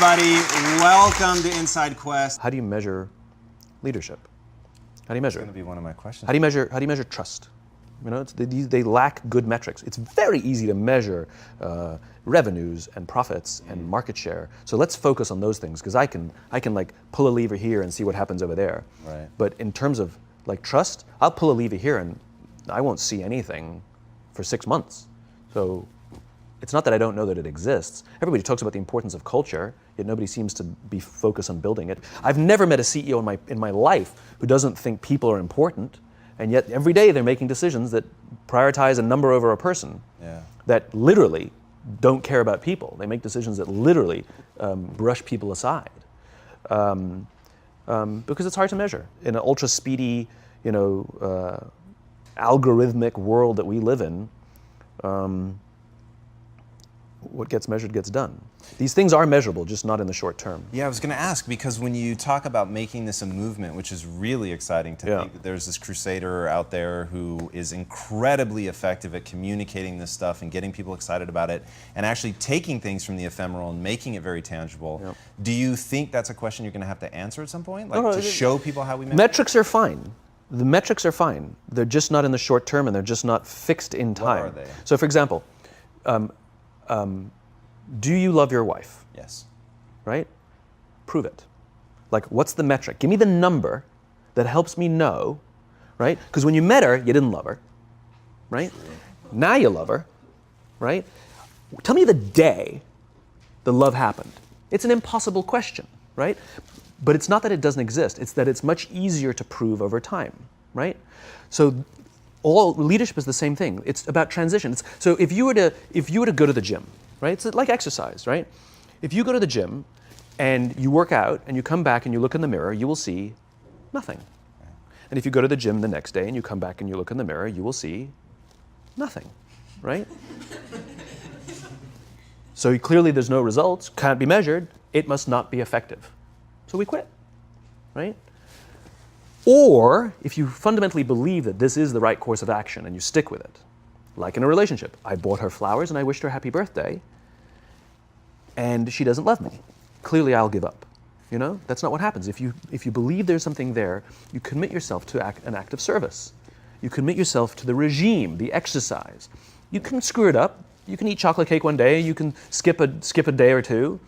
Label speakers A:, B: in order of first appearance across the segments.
A: everybody. Welcome to Inside Quest.
B: How do you measure leadership? How do you measure
A: That's going to be one of my questions.
B: How do you measure trust? You know, they lack good metrics. It's very easy to measure revenues and profits and market share. So let's focus on those things, because I can like pull a lever here and see what happens over there.
A: Right.
B: But in terms of like trust, I'll pull a lever here and I won't see anything for 6 months. So it's not that I don't know that it exists. Everybody talks about the importance of culture, yet nobody seems to be focused on building it. I've never met a CEO in my life who doesn't think people are important, and yet every day they're making decisions that prioritize a number over a person.
A: Yeah.
B: That literally don't care about people. They make decisions that literally brush people aside, because it's hard to measure in an ultra speedy, algorithmic world that we live in. What gets measured gets done. These things are measurable, just not in the short term.
A: Yeah, I was going to ask, because when you talk about making this a movement, which is really exciting to think that there's this crusader out there who is incredibly effective at communicating this stuff and getting people excited about it and actually taking things from the ephemeral and making it very tangible. Yep. Do you think that's a question you're going to have to answer at some point? Like to show people how we measure?
B: Metrics are fine. The metrics are fine. They're just not in the short term, and they're just not fixed in time.
A: What are they?
B: So for example, do you love your wife?
A: Yes.
B: Right? Prove it. Like, what's the metric? Give me the number that helps me know, right? Because when you met her, you didn't love her, right? True. Now you love her, right? Tell me the day the love happened. It's an impossible question, right? But it's not that it doesn't exist. It's that it's much easier to prove over time, right? So all leadership is the same thing. It's about transition. So if you were to go to the gym, right? It's like exercise, right? If you go to the gym and you work out and you come back and you look in the mirror, you will see nothing. And if you go to the gym the next day and you come back and you look in the mirror, you will see nothing, right? So clearly there's no results, can't be measured, it must not be effective. So we quit, right? Or if you fundamentally believe that this is the right course of action and you stick with it, like in a relationship, I bought her flowers and I wished her happy birthday, and she doesn't love me. Clearly I'll give up. That's not what happens. If you believe there's something there, you commit yourself to an act of service. You commit yourself to the regime, the exercise. You can screw it up. You can eat chocolate cake one day. You can skip a day or two.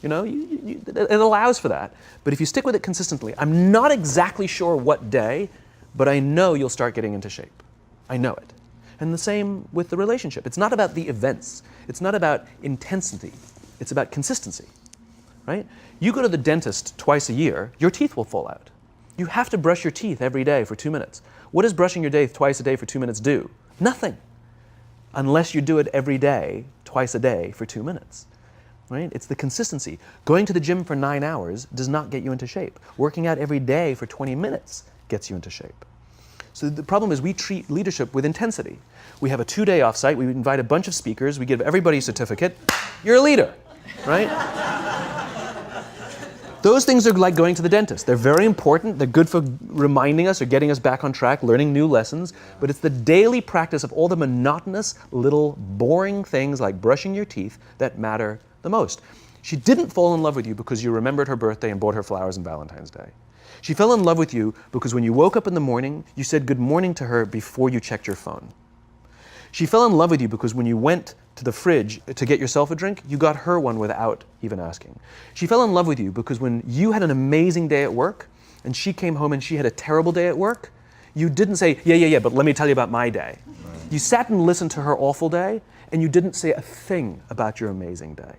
B: It allows for that. But if you stick with it consistently, I'm not exactly sure what day, but I know you'll start getting into shape. I know it. And the same with the relationship. It's not about the events. It's not about intensity. It's about consistency, right? You go to the dentist twice a year, your teeth will fall out. You have to brush your teeth every day for 2 minutes. What does brushing your teeth twice a day for 2 minutes do? Nothing. Unless you do it every day, twice a day for 2 minutes. Right? It's the consistency. Going to the gym for 9 hours does not get you into shape. Working out every day for 20 minutes gets you into shape. So the problem is we treat leadership with intensity. We have a 2-day offsite, we invite a bunch of speakers, we give everybody a certificate. You're a leader, right? Those things are like going to the dentist. They're very important. They're good for reminding us or getting us back on track, learning new lessons. But it's the daily practice of all the monotonous, little, boring things like brushing your teeth that matter the most. She didn't fall in love with you because you remembered her birthday and bought her flowers on Valentine's Day. She fell in love with you because when you woke up in the morning, you said good morning to her before you checked your phone. She fell in love with you because when you went to the fridge to get yourself a drink, you got her one without even asking. She fell in love with you because when you had an amazing day at work and she came home and she had a terrible day at work, you didn't say, yeah, but let me tell you about my day. Right. You sat and listened to her awful day and you didn't say a thing about your amazing day.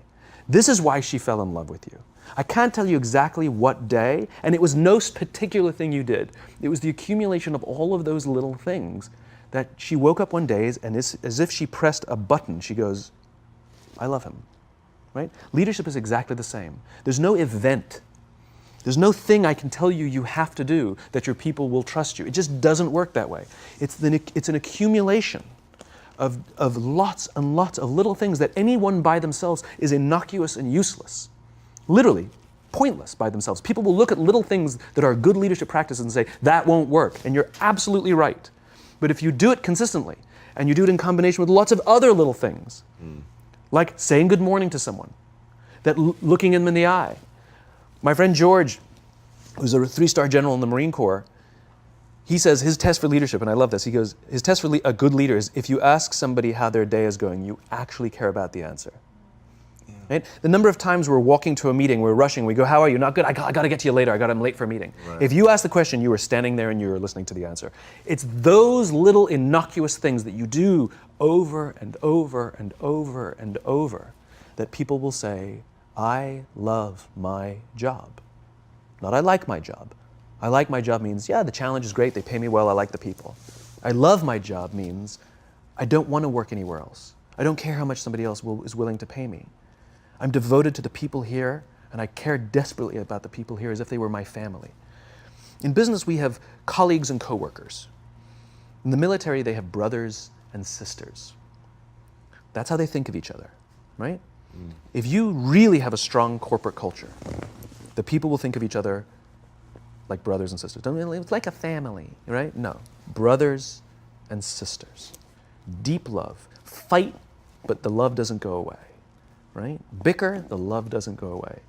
B: This is why she fell in love with you. I can't tell you exactly what day, and it was no particular thing you did. It was the accumulation of all of those little things that she woke up one day and as if she pressed a button, she goes, I love him, right? Leadership is exactly the same. There's no event. There's no thing I can tell you you have to do that your people will trust you. It just doesn't work that way. It's an accumulation of lots and lots of little things that anyone by themselves is innocuous and useless. Literally, pointless by themselves. People will look at little things that are good leadership practices and say, that won't work. And you're absolutely right. But if you do it consistently, and you do it in combination with lots of other little things, like saying good morning to someone, that looking them in the eye. My friend George, who's a 3-star general in the Marine Corps, he says his test for leadership, and I love this, he goes, his test for a good leader is if you ask somebody how their day is going, you actually care about the answer. Right? The number of times we're walking to a meeting, we're rushing, we go, how are you? Not good, I got to get to you later, I'm late for a meeting. Right. If you ask the question, you were standing there and you were listening to the answer. It's those little innocuous things that you do over and over and over and over that people will say, I love my job. Not I like my job. I like my job means, yeah, the challenge is great, they pay me well, I like the people. I love my job means I don't want to work anywhere else. I don't care how much somebody else is willing to pay me. I'm devoted to the people here, and I care desperately about the people here as if they were my family. In business, we have colleagues and coworkers. In the military, they have brothers and sisters. That's how they think of each other, right? If you really have a strong corporate culture, the people will think of each other like brothers and sisters. It's like a family, right? No, brothers and sisters. Deep love. Fight, but the love doesn't go away. Right? Bicker, the love doesn't go away.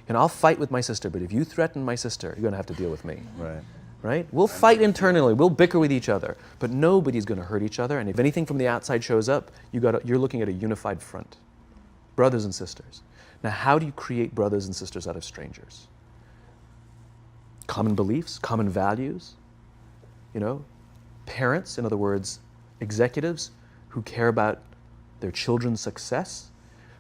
B: And I'll fight with my sister, but if you threaten my sister, you're going to have to deal with me.
A: Right.
B: Right? We'll fight internally, we'll bicker with each other, but nobody's going to hurt each other. And if anything from the outside shows up, you're looking at a unified front. Brothers and sisters. Now, how do you create brothers and sisters out of strangers? Common beliefs, common values. You know, parents, in other words, executives who care about their children's success,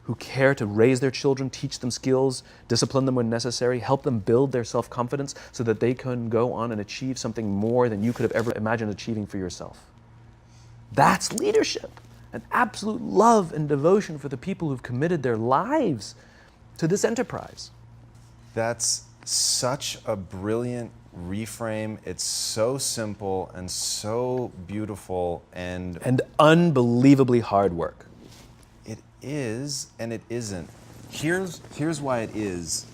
B: who care to raise their children, teach them skills, discipline them when necessary, help them build their self-confidence so that they can go on and achieve something more than you could have ever imagined achieving for yourself. That's leadership, an absolute love and devotion for the people who've committed their lives to this enterprise.
A: That's such a brilliant reframe. It's so simple and so beautiful and
B: unbelievably hard work.
A: It is and it isn't. Here's why it is.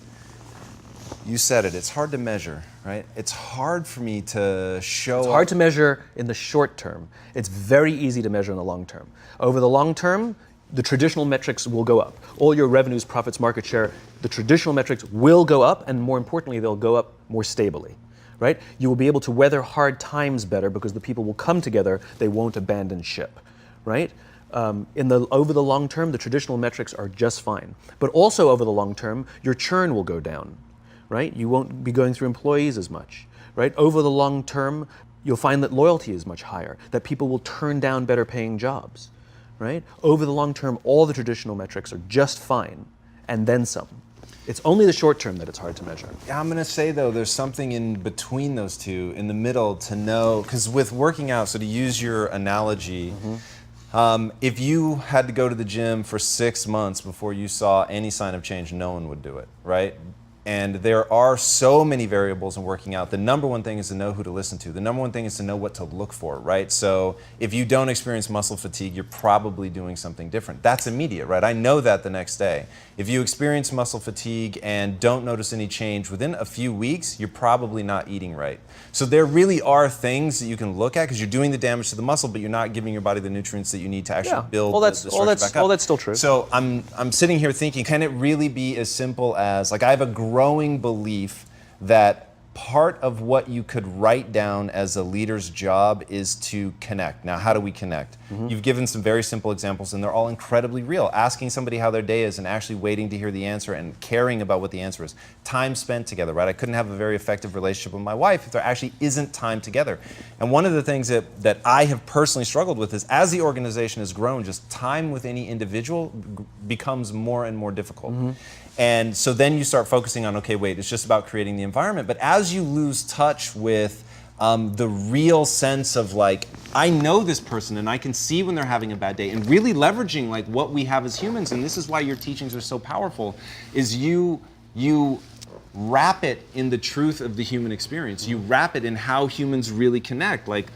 A: You said it, it's hard to measure, right? It's hard for me to show
B: It's hard to measure in the short term. It's very easy to measure in the long term. Over the long term, the traditional metrics will go up. All your revenues, profits, market share, the traditional metrics will go up, and more importantly, they'll go up more stably, right? You will be able to weather hard times better because the people will come together, they won't abandon ship, right? Over the long term, the traditional metrics are just fine. But also over the long term, your churn will go down, right? You won't be going through employees as much, right? Over the long term, you'll find that loyalty is much higher, that people will turn down better paying jobs, right? Over the long term, all the traditional metrics are just fine, and then some. It's only the short term that it's hard to measure.
A: Yeah, I'm going to say, though, there's something in between those two, in the middle, to know, because with working out, so to use your analogy, if you had to go to the gym for 6 months before you saw any sign of change, no one would do it, right? And there are so many variables in working out. The number one thing is to know who to listen to. The number one thing is to know what to look for, right? So if you don't experience muscle fatigue, you're probably doing something different. That's immediate, right? I know that the next day. If you experience muscle fatigue and don't notice any change within a few weeks, you're probably not eating right. So there really are things that you can look at because you're doing the damage to the muscle, but you're not giving your body the nutrients that you need to actually build the structure back up.
B: All that's still true.
A: So I'm sitting here thinking, can it really be as simple as, like, I have a growing belief that part of what you could write down as a leader's job is to connect. Now, how do we connect? You've given some very simple examples, and they're all incredibly real. Asking somebody how their day is and actually waiting to hear the answer and caring about what the answer is. Time spent together, right? I couldn't have a very effective relationship with my wife if there actually isn't time together. And one of the things that I have personally struggled with is, as the organization has grown, just time with any individual becomes more and more difficult. And so then you start focusing on, okay, wait, it's just about creating the environment. But as you lose touch with the real sense of, like, I know this person and I can see when they're having a bad day, and really leveraging, like, what we have as humans, and this is why your teachings are so powerful, is you wrap it in the truth of the human experience. You wrap it in how humans really connect, like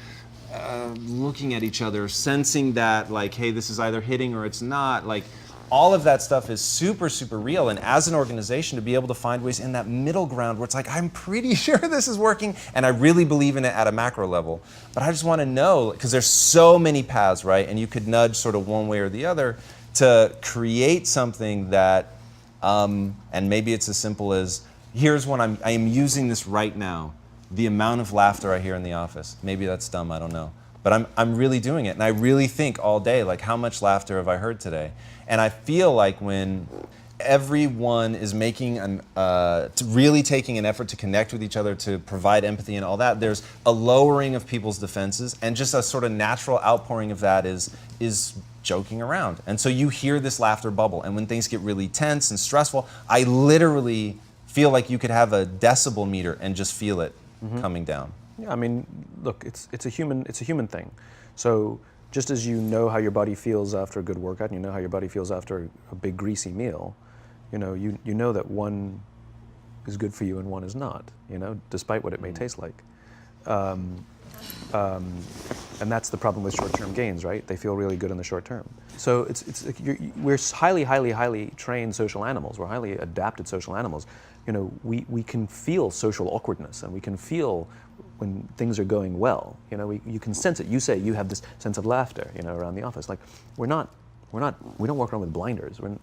A: looking at each other, sensing that, like, hey, this is either hitting or it's not, like, all of that stuff is super, super real. And as an organization, to be able to find ways in that middle ground where it's like, I'm pretty sure this is working, and I really believe in it at a macro level. But I just want to know, because there's so many paths, right? And you could nudge sort of one way or the other to create something that And maybe it's as simple as, here's when I am using this right now. The amount of laughter I hear in the office. Maybe that's dumb, I don't know. But I'm really doing it. And I really think all day, like, how much laughter have I heard today? And I feel like when everyone is making really taking an effort to connect with each other, to provide empathy and all that, there's a lowering of people's defenses, and just a sort of natural outpouring of that is joking around. And so you hear this laughter bubble, and when things get really tense and stressful, I literally feel like you could have a decibel meter and just feel it coming down.
B: Yeah, I mean, look, it's a human thing. So just as you know how your body feels after a good workout, and you know how your body feels after a big greasy meal, you know that one is good for you and one is not, despite what it may taste like. And that's the problem with short-term gains, right? They feel really good in the short term. So we're highly trained social animals. We're highly adapted social animals. We can feel social awkwardness, and we can feel when things are going well. You can sense it. You say you have this sense of laughter, around the office. Like we don't walk around with blinders. We're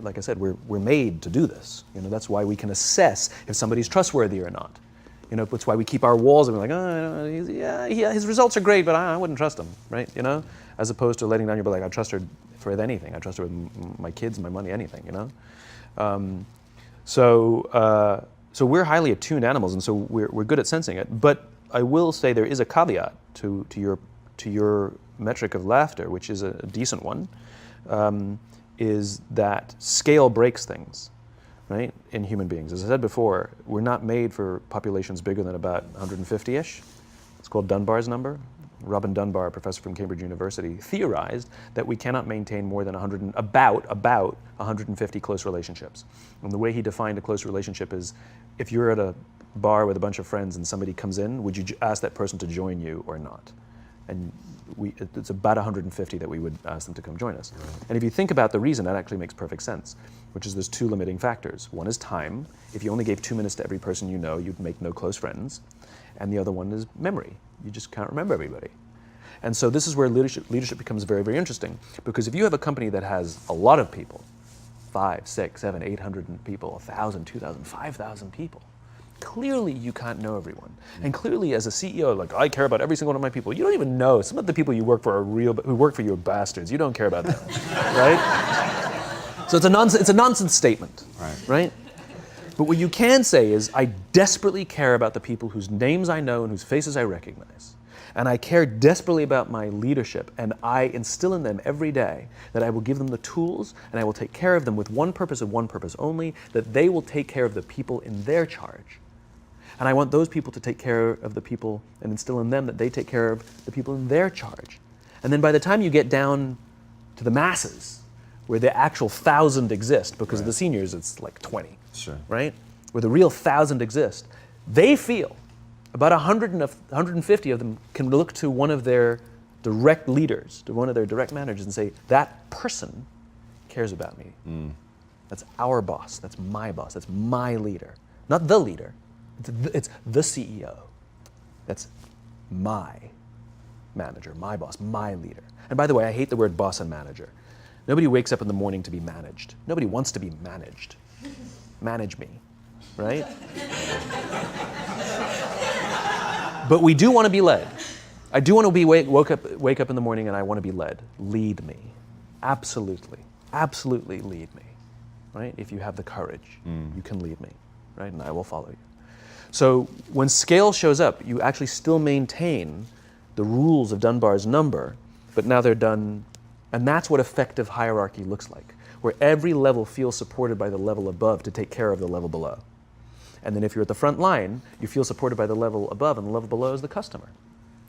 B: like I said, we're made to do this. That's why we can assess if somebody's trustworthy or not. That's why we keep our walls and we're like, yeah, his results are great, but I wouldn't trust him, right? As opposed to letting down your, like, I trust her with anything. I trust her with my kids, my money, anything, So we're highly attuned animals, and so we're good at sensing it. But I will say there is a caveat to your metric of laughter, which is a decent one, is that scale breaks things, right, in human beings. As I said before, we're not made for populations bigger than about 150-ish. It's called Dunbar's number. Robin Dunbar, a professor from Cambridge University, theorized that we cannot maintain more than about 150 close relationships. And the way he defined a close relationship is, if you're at a bar with a bunch of friends and somebody comes in, would you ask that person to join you or not? And it's about 150 that we would ask them to come join us. Right. And if you think about the reason, that actually makes perfect sense, which is there's two limiting factors. One is time. If you only gave 2 minutes to every person you know, you'd make no close friends. And the other one is memory. You just can't remember everybody. And so this is where leadership becomes very, very interesting, because if you have a company that has a lot of people, 5, 6, 7, 800 people, 1,000, 2,000, 5,000 people, clearly you can't know everyone. And clearly as a CEO, like, I care about every single one of my people. You don't even know. Some of the people you work for who work for you are bastards. You don't care about them, right? So it's a nonsense statement, right? But what you can say is, I desperately care about the people whose names I know and whose faces I recognize. And I care desperately about my leadership, and I instill in them every day that I will give them the tools, and I will take care of them with one purpose and one purpose only, that they will take care of the people in their charge. And I want those people to take care of the people and instill in them that they take care of the people in their charge. And then by the time you get down to the masses, where the actual 1,000 exist, because of the seniors it's like 20, right? Where the real 1,000 exist, they feel about 150 of them can look to one of their direct leaders, to one of their direct managers, and say, that person cares about me. That's our boss, that's my leader. Not the leader, it's the CEO. That's my manager, my boss, my leader. And by the way, I hate the word boss and manager. Nobody wakes up in the morning to be managed. Nobody wants to be managed. Manage me, right? But we do want to be led. I do want to wake up in the morning and I want to be led. Lead me. Absolutely. Absolutely lead me. Right? If you have the courage, you can lead me. Right? And I will follow you. So when scale shows up, you actually still maintain the rules of Dunbar's number, but now they're done, and that's what effective hierarchy looks like, where every level feels supported by the level above to take care of the level below. And then if you're at the front line, you feel supported by the level above, and the level below is the customer,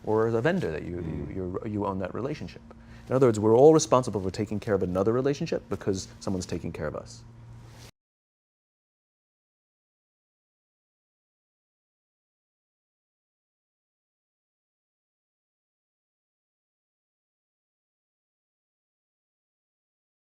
B: or the vendor that you own that relationship. In other words, we're all responsible for taking care of another relationship because someone's taking care of us.